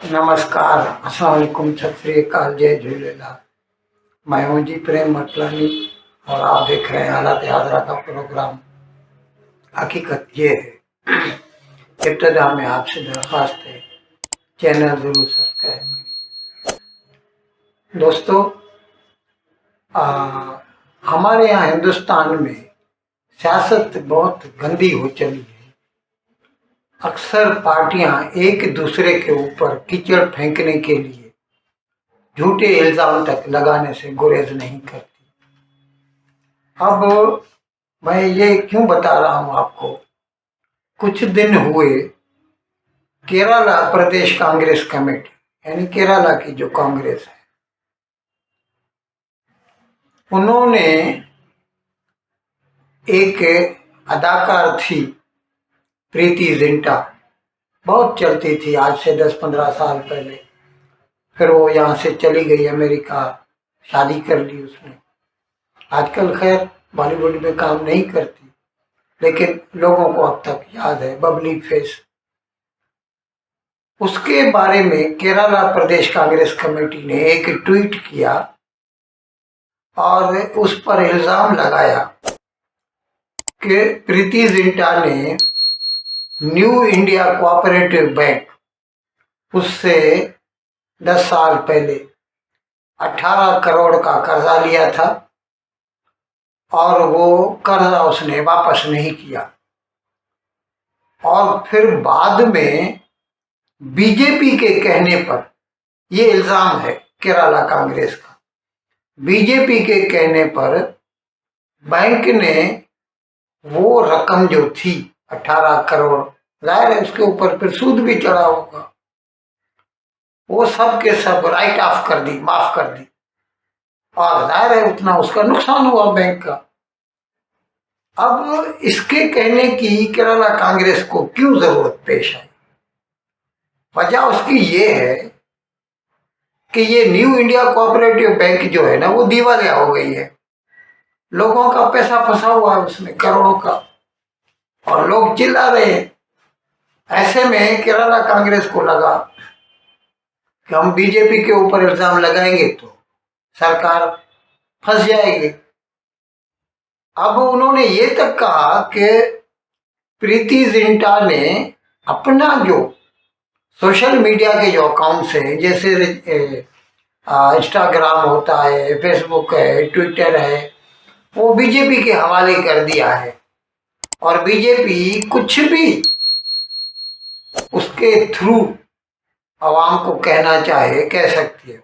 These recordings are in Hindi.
नमस्कार, अस्सलाम वालेकुम, सत श्री अकाल, जय झूलेलाल। मैं हूं जी प्रेम मटलानी और आप देख रहे हैं हालात हाजरा का प्रोग्राम। हकीकत ये है, इब्तदा में आपसे दरख्वास्त है, चैनल जरूर सब्सक्राइब करें। दोस्तों, हमारे यहाँ हिंदुस्तान में सियासत बहुत गंदी हो चली है। अक्सर पार्टियां एक दूसरे के ऊपर कीचड़ फेंकने के लिए झूठे इल्जाम तक लगाने से गुरेज नहीं करती। अब मैं ये क्यों बता रहा हूं आपको, कुछ दिन हुए केरला प्रदेश कांग्रेस कमेटी यानी केरला की जो कांग्रेस है, उन्होंने एक अदाकार थी प्रीति जिंटा, बहुत चलती थी आज से 10-15 साल पहले। फिर वो यहाँ से चली गई अमेरिका, शादी कर ली उसने। आजकल खैर बॉलीवुड में काम नहीं करती, लेकिन लोगों को अब तक याद है, बबली फेस। उसके बारे में केरला प्रदेश कांग्रेस कमेटी ने एक ट्वीट किया और उस पर इल्जाम लगाया कि प्रीति जिंटा ने न्यू इंडिया कोऑपरेटिव बैंक, उससे 10 साल पहले 18 करोड़ का कर्जा लिया था और वो कर्जा उसने वापस नहीं किया। और फिर बाद में बीजेपी के कहने पर, ये इल्जाम है केरला कांग्रेस का, बीजेपी के कहने पर बैंक ने वो रकम जो थी 18 करोड़, जाहिर है उसके ऊपर फिर सूद भी चढ़ा होगा, वो सब के सब राइट ऑफ कर दी, माफ कर दी। और जाहिर है उतना उसका नुकसान हुआ बैंक का। अब इसके कहने की केरला कांग्रेस को क्यों जरूरत पेश आई? वजह उसकी ये है कि ये न्यू इंडिया कोऑपरेटिव बैंक जो है ना, वो दिवालिया हो गई है। लोगों का पैसा फंसा हुआ है उसमें, करोड़ों का, और लोग चिल्ला रहे हैं। ऐसे में केरला कांग्रेस को लगा कि हम बीजेपी के ऊपर इल्जाम लगाएंगे तो सरकार फंस जाएगी। अब उन्होंने ये तक कहा कि प्रीति जिंटा ने अपना जो सोशल मीडिया के जो अकाउंट्स हैं, जैसे इंस्टाग्राम होता है, फेसबुक है, ट्विटर है, वो बीजेपी के हवाले कर दिया है। और बीजेपी कुछ भी उसके थ्रू आवाम को कहना चाहे कह सकती है।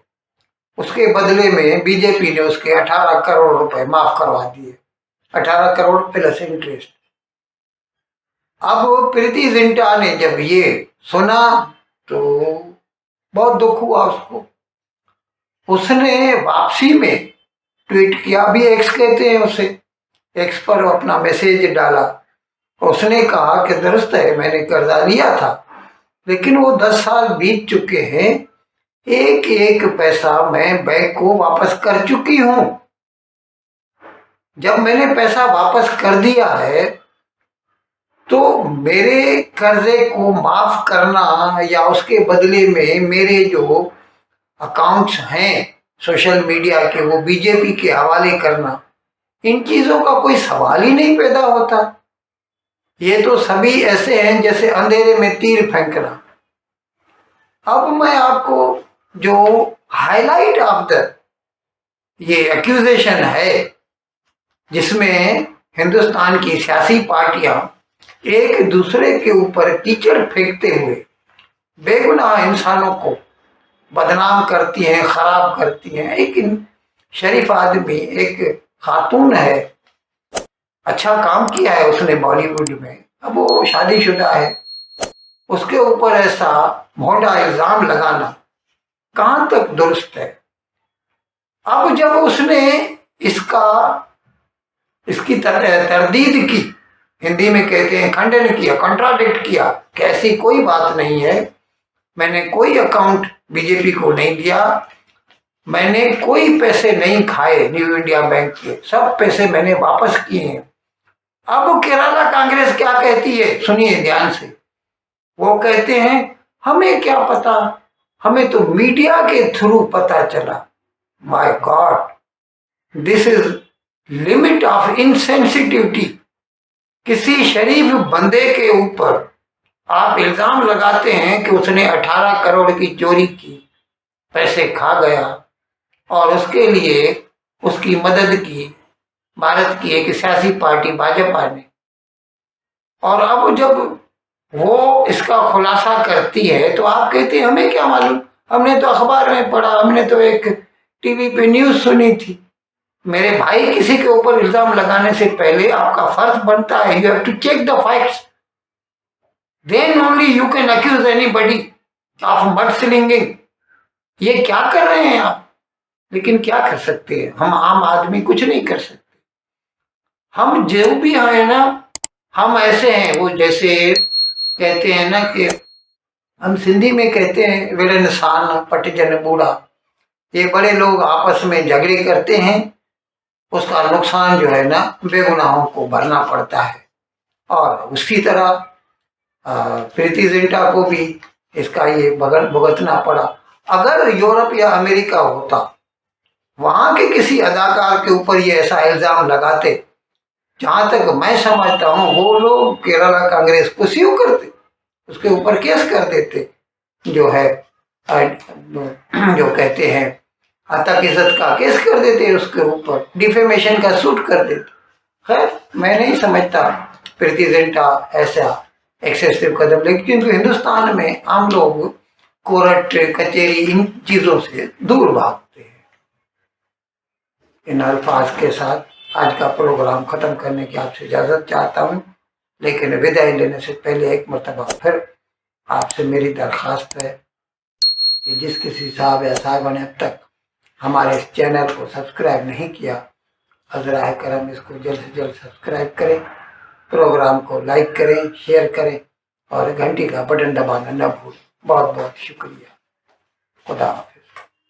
उसके बदले में बीजेपी ने उसके 18 करोड़ रुपए माफ करवा दिए, 18 करोड़ प्लस इंटरेस्ट। अब प्रीति जिंटा ने जब ये सुना तो बहुत दुख हुआ उसको। उसने वापसी में ट्वीट किया, अभी एक्स कहते हैं उसे, एक्स पर अपना मैसेज डाला। उसने कहा कि दुरुस्त है, मैंने कर्जा लिया था, लेकिन वो 10 साल बीत चुके हैं, एक एक पैसा मैं बैंक को वापस कर चुकी हूं। जब मैंने पैसा वापस कर दिया है तो मेरे कर्जे को माफ करना या उसके बदले में मेरे जो अकाउंट्स हैं सोशल मीडिया के, वो बीजेपी के हवाले करना, इन चीजों का कोई सवाल ही नहीं पैदा होता। ये तो सभी ऐसे हैं जैसे अंधेरे में तीर फेंकना। अब मैं आपको जो हाईलाइट ऑफ द ये एक्यूजेशन है, जिसमें हिंदुस्तान की सियासी पार्टियां एक दूसरे के ऊपर कीचड़ फेंकते हुए बेगुनाह इंसानों को बदनाम करती हैं, खराब करती हैं। एक शरीफ आदमी, एक खातून है, अच्छा काम किया है उसने बॉलीवुड में, अब वो शादीशुदा है, उसके ऊपर ऐसा भोंडा इल्जाम लगाना कहां तक दुरुस्त है? अब जब उसने इसकी तरदीद की, हिंदी में कहते हैं खंडन किया, कॉन्ट्राडिक्ट किया कि ऐसी कोई बात नहीं है, मैंने कोई अकाउंट बीजेपी को नहीं दिया, मैंने कोई पैसे नहीं खाए न्यू इंडिया बैंक के, सब पैसे मैंने वापस किए हैं। अब केरला कांग्रेस क्या कहती है, सुनिए ध्यान से। वो कहते हैं हमें क्या पता हमें तो मीडिया के थ्रू पता चला। My God, this is limit of insensitivity. किसी शरीफ बंदे के ऊपर आप इल्जाम लगाते हैं कि उसने 18 करोड़ की चोरी की, पैसे खा गया, और उसके लिए उसकी मदद की भारत की एक सियासी पार्टी भाजपा ने। और अब जब वो इसका खुलासा करती है तो आप कहते हैं हमें क्या मालूम, हमने तो अखबार में पढ़ा, हमने तो एक टीवी पे न्यूज सुनी थी। मेरे भाई, किसी के ऊपर इल्जाम लगाने से पहले आपका फर्ज बनता है, you have to check the facts, then only you can accuse anybody of mud slinging. ये क्या कर रहे हैं आप? लेकिन क्या कर सकते हैं, हम आम आदमी कुछ नहीं कर सकते। हम जो भी हैं ना, हम ऐसे हैं, वो जैसे कहते हैं ना कि हम सिंधी में कहते हैं वेड़ इंसान पटजन बूढ़ा। ये बड़े लोग आपस में झगड़े करते हैं, उसका नुकसान जो है ना बेगुनाहों को भरना पड़ता है। और उसी तरह प्रीति जिंटा को भी इसका ये भुगतना पड़ा। अगर यूरोप या अमेरिका होता, वहां के किसी अदाकार के ऊपर ये ऐसा इल्जाम लगाते, जहां तक मैं समझता हूँ वो लोग केरला कांग्रेस को स्यू करते, उसके ऊपर केस कर देते, जो है जो कहते हैं हत्या इज्जत का केस कर देते, उसके ऊपर डिफेमेशन का सूट कर देते। खैर, मैं नहीं समझता प्रीति जिंटा ऐसा एक्सेसिव कदम लेगी, क्योंकि हिंदुस्तान में आम लोग कोर्ट कचहरी इन चीजों से दूर भागते हैं। इन अल्फाज के साथ आज का प्रोग्राम खत्म करने की आपसे इजाजत चाहता हूँ, लेकिन विदाई लेने से पहले एक मरतबा फिर आपसे मेरी दरख्वास्त है कि जिस किसी साहब या साहिबा ने अब तक हमारे इस चैनल को सब्सक्राइब नहीं किया, हज़राए करम इसको जल्द से जल्द सब्सक्राइब करें, प्रोग्राम को लाइक करें, शेयर करें और घंटी का बटन दबाना न भूलें। बहुत बहुत शुक्रिया। खुदा।